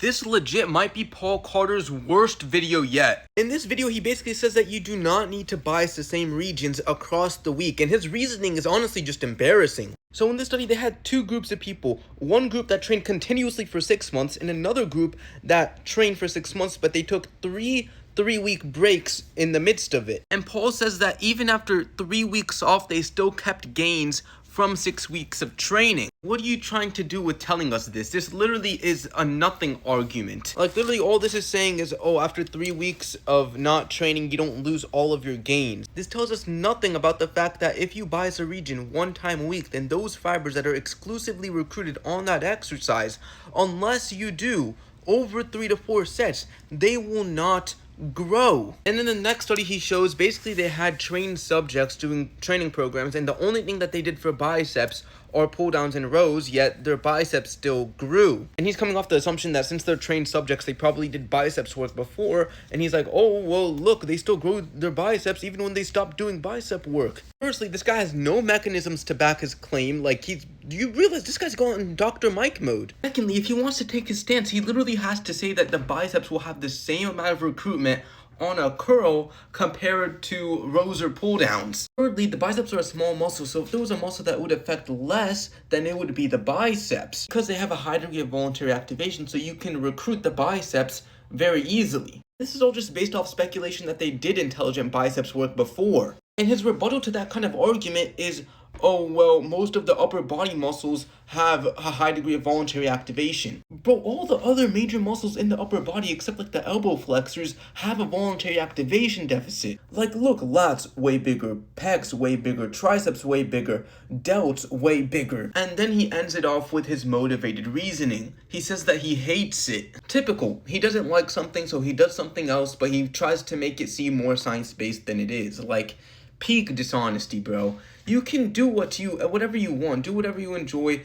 This legit might be Paul Carter's worst video yet. In this video, he basically says that you do not need to bias the same regions across the week, and his reasoning is honestly just embarrassing. So in this study, they had two groups of people. One group that trained continuously for 6 months, and another group that trained for 6 months, but they took three-week breaks in the midst of it. And Paul says that even after 3 weeks off, they still kept gains from 6 weeks of training. What are you trying to do with telling us this? This literally is a nothing argument. Like, literally all this is saying is, oh, after 3 weeks of not training, you don't lose all of your gains. This tells us nothing about the fact that if you bias a region 1 time a week, then those fibers that are exclusively recruited on that exercise, unless you do over 3 to 4 sets, they will not grow. And in the next study he shows, basically they had trained subjects doing training programs, and the only thing that they did for biceps are pull downs and rows, yet their biceps still grew. And he's coming off the assumption that since they're trained subjects, they probably did biceps work before, and he's like, oh, well, look, they still grow their biceps even when they stop doing bicep work. Firstly, this guy has no mechanisms to back his claim. Like, do you realize this guy's going in Dr. Mike mode? Secondly, if he wants to take his stance, he literally has to say that the biceps will have the same amount of recruitment on a curl compared to rows or pull downs. Thirdly, the biceps are a small muscle, so if there was a muscle that would affect less, then it would be the biceps, because they have a high degree of voluntary activation, so you can recruit the biceps very easily. This is all just based off speculation that they did intelligent biceps work before. And his rebuttal to that kind of argument is, oh, well, most of the upper body muscles have a high degree of voluntary activation. But all the other major muscles in the upper body, except like the elbow flexors, have a voluntary activation deficit. Like, look, lats way bigger, pecs way bigger, triceps way bigger, delts way bigger. And then he ends it off with his motivated reasoning. He says that he hates it. Typical. He doesn't like something, so he does something else, but he tries to make it seem more science-based than it is. Like, peak dishonesty, bro. You can do whatever you want, do whatever you enjoy,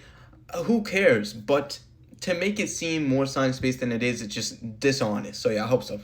who cares? But to make it seem more science-based than it is, it's just dishonest. So yeah, I hope so.